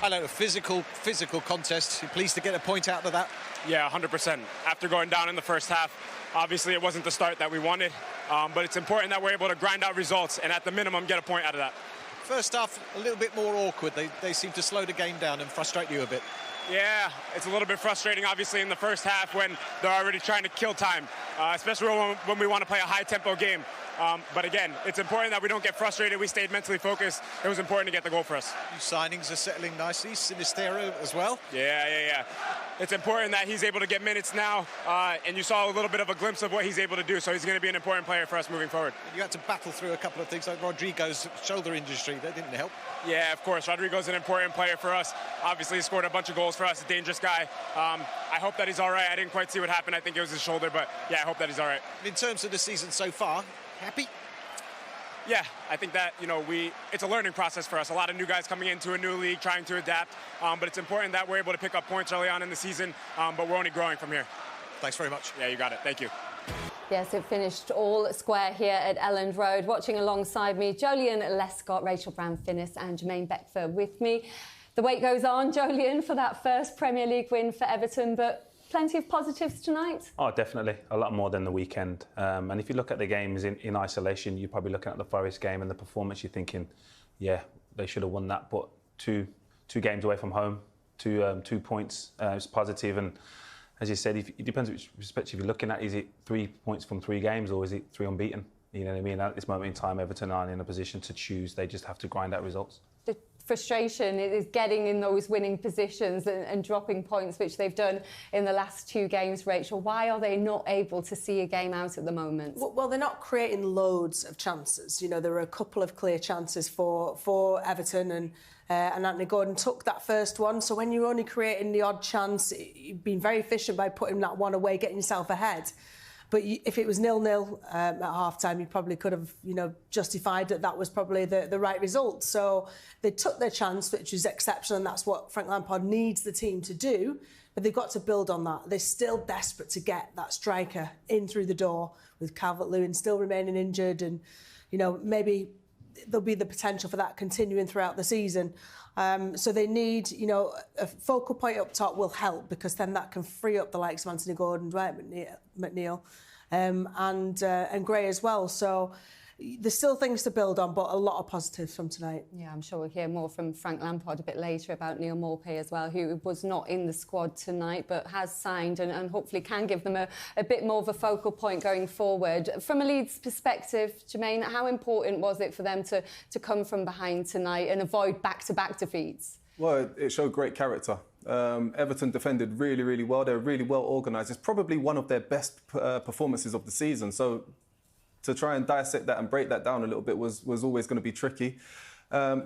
highlight a physical contest. You're pleased to get a point out of that? Yeah, 100%. After going down in the first half, obviously it wasn't the start that we wanted, but it's important that we're able to grind out results and at the minimum get a point out of that. First half, a little bit more awkward. They seem to slow the game down and frustrate you a bit. Yeah, it's a little bit frustrating, obviously, in the first half when they're already trying to kill time, especially when we want to play a high-tempo game. But again, it's important that we don't get frustrated. We stayed mentally focused. It was important to get the goal for us. New signings are settling nicely. Sinistero as well. Yeah. It's important that he's able to get minutes now, and you saw a little bit of a glimpse of what he's able to do, so he's going to be an important player for us moving forward. You had to battle through a couple of things like Rodrigo's shoulder injury. That didn't help. Yeah, of course. Rodrigo's an important player for us. Obviously, he scored a bunch of goals for us. A dangerous guy. I hope that he's all right. I didn't quite see what happened. I think it was his shoulder, but yeah, I hope that he's all right. In terms of the season so far, happy? Yeah, I think that, it's a learning process for us. A lot of new guys coming into a new league, trying to adapt. But it's important that we're able to pick up points early on in the season, but we're only growing from here. Thanks very much. Yeah, you got it. Thank you. Yes, it finished all square here at Elland Road. Watching alongside me, Joleon Lescott, Rachel Brown-Finnis and Jermaine Beckford with me. The wait goes on, Joleon, for that first Premier League win for Everton, but plenty of positives tonight? Oh, definitely. A lot more than the weekend. And if you look at the games in isolation, you're probably looking at the Forest game and the performance, you're thinking, yeah, they should have won that. But two games away from home, 2 points, it's positive. And as you said, it depends which perspective you're looking at. Is it 3 points from 3 games or is it 3 unbeaten? You know what I mean? At this moment in time, Everton aren't in a position to choose. They just have to grind out results. The frustration is getting in those winning positions and dropping points, which they've done in the last 2 games, Rachel. Why are they not able to see a game out at the moment? Well, they're not creating loads of chances. There were a couple of clear chances for Everton and Anthony Gordon took that first one. So when you're only creating the odd chance, you've been very efficient by putting that one away, getting yourself ahead. But if it was 0-0 at half-time, you probably could have, justified that was probably the right result. So they took their chance, which was exceptional, and that's what Frank Lampard needs the team to do. But they've got to build on that. They're still desperate to get that striker in through the door, with Calvert-Lewin still remaining injured, and maybe there'll be the potential for that continuing throughout the season. So they need, a focal point up top will help, because then that can free up the likes of Anthony Gordon, Dwight McNeil, and Gray as well. So there's still things to build on, but a lot of positives from tonight. Yeah, I'm sure we'll hear more from Frank Lampard a bit later about Neil Maupay as well, who was not in the squad tonight but has signed and hopefully can give them a bit more of a focal point going forward. From a Leeds perspective, Jermaine, how important was it for them to come from behind tonight and avoid back-to-back defeats? Well, it showed great character. Everton defended really, really well. They were really well organised. It's probably one of their best performances of the season. So to try and dissect that and break that down a little bit was always going to be tricky.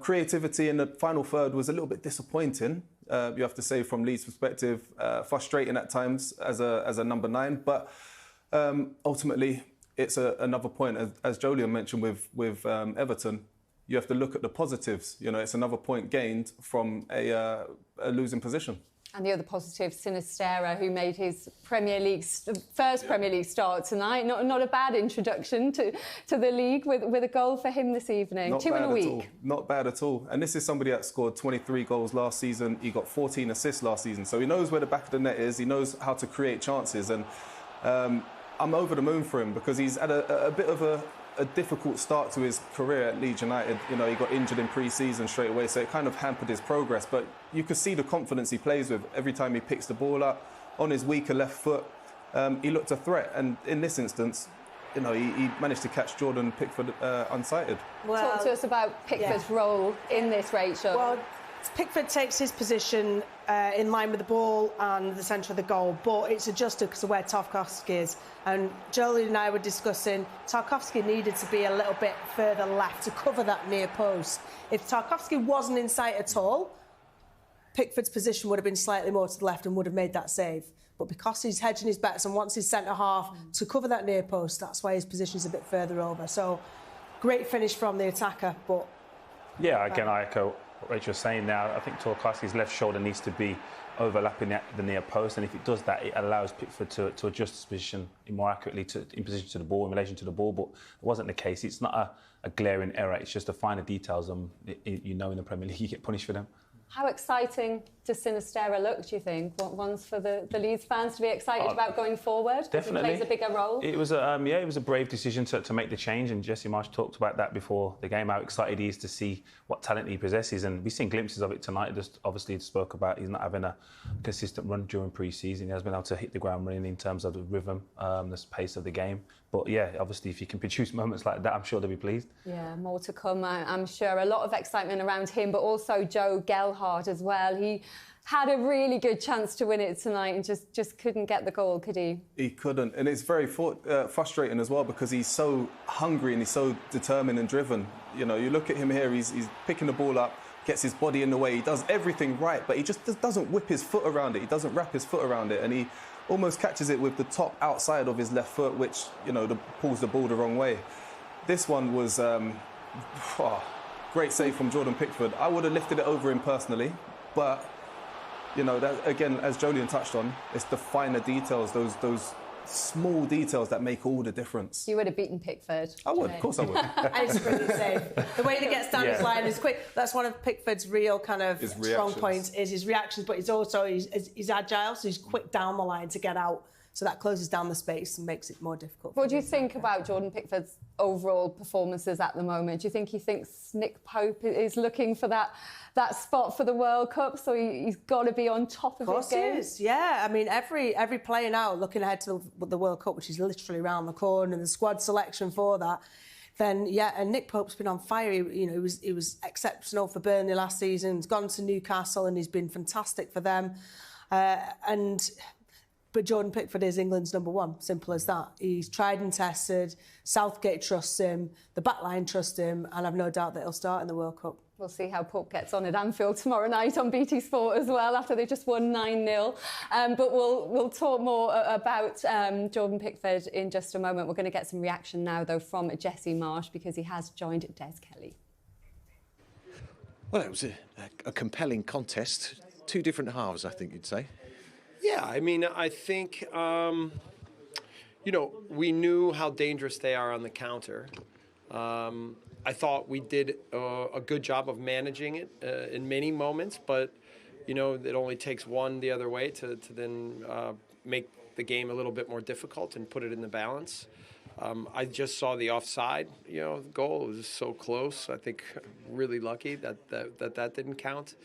Creativity in the final third was a little bit disappointing, you have to say, from Leeds' perspective. Frustrating at times as a number 9. But ultimately, it's another point, as Joleon mentioned with Everton. You have to look at the positives. It's another point gained from a losing position. And the other positive, Sinistero, who made his first Premier League start tonight. Not a bad introduction to the league with a goal for him this evening. Not 2 in a week. all. Not bad at all. And this is somebody that scored 23 goals last season. He got 14 assists last season. So he knows where the back of the net is. He knows how to create chances. And I'm over the moon for him, because he's had a bit of a difficult start to his career at Leeds United. He got injured in pre-season straight away, so it kind of hampered his progress. But you could see the confidence he plays with every time he picks the ball up. On his weaker left foot, he looked a threat. And in this instance, he managed to catch Jordan Pickford unsighted. Well, talk to us about Pickford's role in this, Rachel. Well, Pickford takes his position in line with the ball and the centre of the goal, but it's adjusted because of where Tarkowski is. And Jolie and I were discussing Tarkowski needed to be a little bit further left to cover that near post. If Tarkowski wasn't in sight at all, Pickford's position would have been slightly more to the left and would have made that save. But because he's hedging his bets and wants his centre-half to cover that near post, that's why his position's a bit further over. So, great finish from the attacker, but... Yeah, again, I echo what Rachel's saying now. I think Tarkowski's left shoulder needs to be overlapping the near post, and if it does that, it allows Pickford to adjust his position more accurately in position to the ball, in relation to the ball, but it wasn't the case. It's not a glaring error, it's just the finer details. In the Premier League, you get punished for them. How exciting does Sinisterra look, do you think? What ones for the Leeds fans to be excited about going forward? Definitely. He plays a bigger role. It was a brave decision to make the change, and Jesse Marsch talked about that before the game, how excited he is to see what talent he possesses, and we've seen glimpses of it tonight. Just obviously spoke about he's not having a consistent run during pre-season. He has been able to hit the ground running in terms of the rhythm, the pace of the game. But yeah, obviously if you can produce moments like that, I'm sure they'll be pleased. Yeah, more to come, I'm sure. A lot of excitement around him, but also Joe Gerrard as well. He had a really good chance to win it tonight and just couldn't get the goal, could he? He couldn't, and it's very frustrating as well because he's so hungry and he's so determined and driven. You know, you look at him here, he's picking the ball up, gets his body in the way, he does everything right, but he just doesn't whip his foot around it, he doesn't wrap his foot around it, and he almost catches it with the top outside of his left foot, which, you know, pulls the ball the wrong way. This one was great save from Jordan Pickford. I would have lifted it over him personally, but you know, that, again, as Joleon touched on, it's the finer details, those small details that make all the difference. You would have beaten Pickford. I would, of course I would. And it's pretty safe. The way that gets down his line is quick. That's one of Pickford's real kind of strong points, is his reactions, but he's also he's agile, so he's quick down the line to get out. So that closes down the space and makes it more difficult. What do you think about Jordan Pickford's overall performances at the moment? Do you think he thinks Nick Pope is looking for that spot for the World Cup, so he's got to be on top of his game? Of course he is, yeah. I mean, every player now looking ahead to the World Cup, which is literally around the corner, and the squad selection for that, then, yeah, and Nick Pope's been on fire. He was exceptional for Burnley last season. He's gone to Newcastle and he's been fantastic for them. But Jordan Pickford is England's number one, simple as that. He's tried and tested. Southgate trusts him. The backline trusts him. And I've no doubt that he'll start in the World Cup. We'll see how Pope gets on at Anfield tomorrow night on BT Sport as well, after they just won 9-0. But we'll talk more about Jordan Pickford in just a moment. We're going to get some reaction now, though, from Jesse Marsch, because he has joined Des Kelly. Well, it was a compelling contest. Two different halves, I think you'd say. Yeah, I mean, I think, you know, we knew how dangerous they are on the counter. I thought we did a good job of managing it in many moments, but, you know, it only takes one the other way to then make the game a little bit more difficult and put it in the balance. I just saw the offside, you know, goal. It was so close. I think really lucky that didn't count.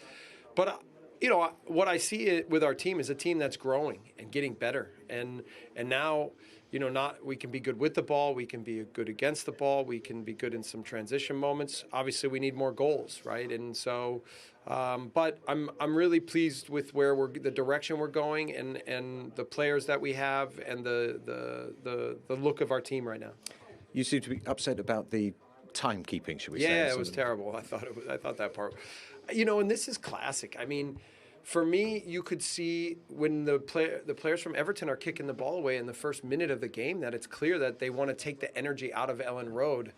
But you know, what I see with our team is a team that's growing and getting better. And now, you know, we can be good with the ball, we can be good against the ball, we can be good in some transition moments. Obviously, we need more goals, right? And so, but I'm really pleased with where the direction we're going, and the players that we have, and the look of our team right now. You seem to be upset about the timekeeping, should we say? Yeah, it was terrible. I thought that part. You know, and this is classic. I mean, for me, you could see when the players from Everton are kicking the ball away in the first minute of the game that it's clear that they want to take the energy out of Ellen Road.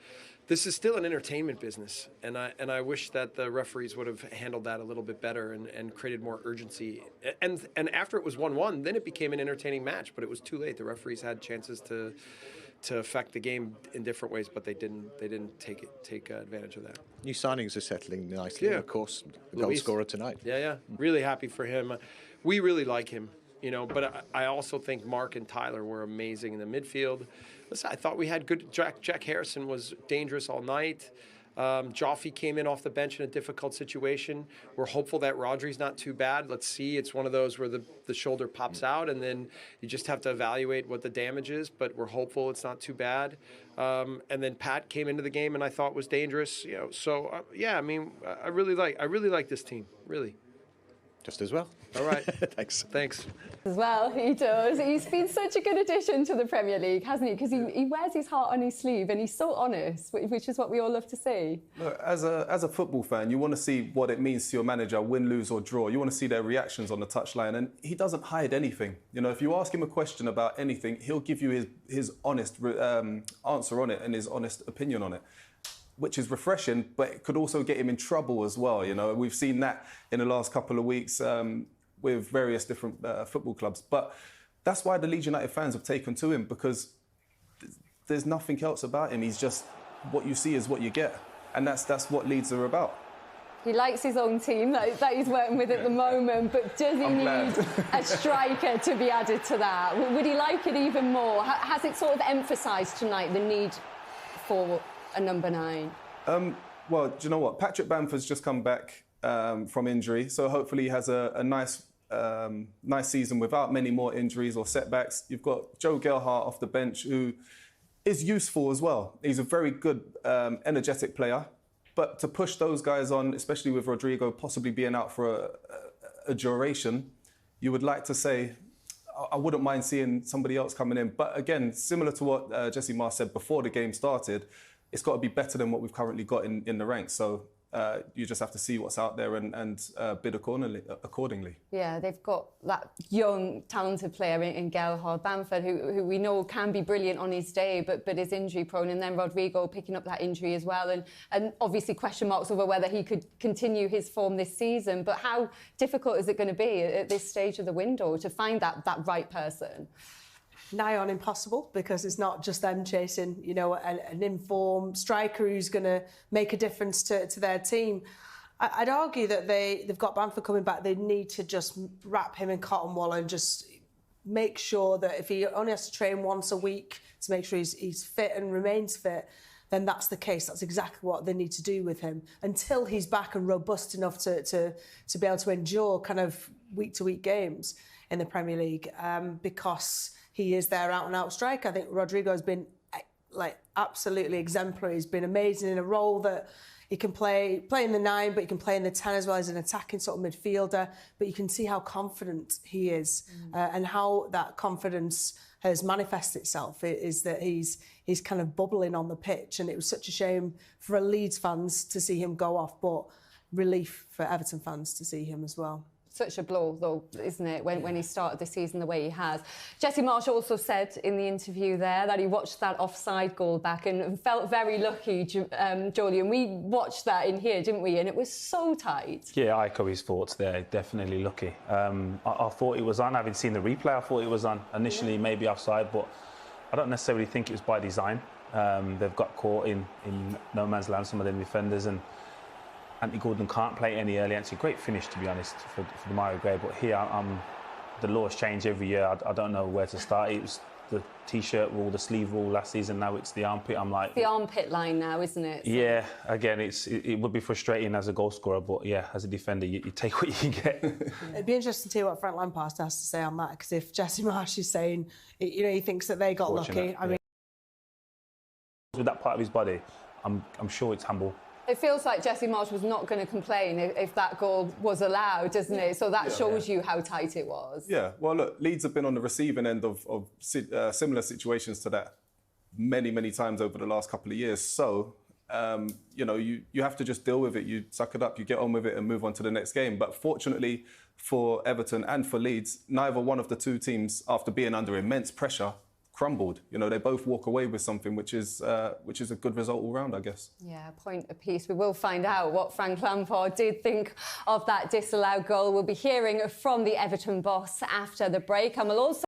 This is still an entertainment business, and I wish that the referees would have handled that a little bit better and created more urgency. And after it was 1-1, then it became an entertaining match, but it was too late. The referees had chances to affect the game in different ways, but they didn't take advantage of that. New signings are settling nicely, yeah. Of course, the goal scorer tonight. Yeah, really happy for him. We really like him, you know, but I also think Mark and Tyler were amazing in the midfield. Listen, I thought we had good. Jack Harrison was dangerous all night. Joffy came in off the bench in a difficult situation. We're hopeful that Rodri's not too bad. Let's see. It's one of those where the shoulder pops out, and then you just have to evaluate what the damage is, but we're hopeful it's not too bad. And then Pat came into the game and I thought was dangerous. You know, so yeah, I mean, I really like this team, really. Just as well. All right. Thanks. As well, he does. He's been such a good addition to the Premier League, hasn't he? Because he wears his heart on his sleeve and he's so honest, which is what we all love to see. Look, as a football fan, you want to see what it means to your manager, win, lose or draw. You want to see their reactions on the touchline, and he doesn't hide anything. You know, if you ask him a question about anything, he'll give you his honest answer on it and his honest opinion on it, which is refreshing, but it could also get him in trouble as well. You know, we've seen that in the last couple of weeks with various different football clubs. But that's why the Leeds United fans have taken to him, because there's nothing else about him. He's just, what you see is what you get. And that's what Leeds are about. He likes his own team that he's working with at the moment, but does he need a striker to be added to that? Would he like it even more? Has it sort of emphasised tonight the need for a number 9? Well, do you know what? Patrick Bamford's just come back from injury, so hopefully he has a nice season without many more injuries or setbacks. You've got Joe Gerrard off the bench, who is useful as well. He's a very good, energetic player. But to push those guys on, especially with Rodrigo possibly being out for a duration, you would like to say, I wouldn't mind seeing somebody else coming in. But again, similar to what Jesse Marsh said before the game started, it's got to be better than what we've currently got in the ranks. So you just have to see what's out there and bid accordingly. Yeah, they've got that young, talented player in Gerrard, Bamford, who we know can be brilliant on his day, but is injury prone. And then Rodrigo picking up that injury as well. And obviously question marks over whether he could continue his form this season. But how difficult is it going to be at this stage of the window to find that right person? Nigh on impossible, because it's not just them chasing, you know, an informed striker who's going to make a difference to their team. I'd argue that they've got Bamford coming back. They need to just wrap him in cotton wool and just make sure that if he only has to train once a week to make sure he's fit and remains fit, then that's the case. That's exactly what they need to do with him until he's back and robust enough to be able to endure kind of week-to-week games in the Premier League, because he is their out-and-out striker. I think Rodrigo has been absolutely exemplary. He's been amazing in a role that he can play in the 9, but he can play in the 10 as well as an attacking sort of midfielder. But you can see how confident he is and how that confidence has manifested itself is that he's kind of bubbling on the pitch. And it was such a shame for Leeds fans to see him go off, but relief for Everton fans to see him as well. Such a blow, though, isn't it, when he started the season the way he has. Jesse Marsh also said in the interview there that he watched that offside goal back and felt very lucky, Joleon. We watched that in here, didn't we? And it was so tight. Yeah, I echo his thoughts there. Definitely lucky. I thought it was on. Having seen the replay, I thought it was on. Initially, maybe offside, but I don't necessarily think it was by design. They've got caught in no man's land, some of them defenders, and Anthony Gordon can't play any early. It's a great finish, to be honest, for the Mario Gray. But here, the laws change every year. I don't know where to start. It was the T-shirt rule, the sleeve rule last season. Now it's the armpit. I'm like... The armpit line now, isn't it? So. Yeah, again, it would be frustrating as a goal scorer, but yeah, as a defender, you take what you can get. It'd be interesting to hear what Frank Lampard has to say on that, because if Jesse Marsh is saying, you know, he thinks that they got lucky. I mean, with that part of his body, I'm sure it's humble. It feels like Jesse Marsh was not going to complain if that goal was allowed, doesn't it? So that shows you how tight it was. Yeah, well, look, Leeds have been on the receiving end of similar situations to that many, many times over the last couple of years. So, you know, you have to just deal with it. You suck it up, you get on with it and move on to the next game. But fortunately for Everton and for Leeds, neither one of the two teams, after being under immense pressure, crumbled. You know, they both walk away with something, which is a good result all round, I guess. Yeah, point apiece. We will find out what Frank Lampard did think of that disallowed goal. We'll be hearing from the Everton boss after the break, and we'll also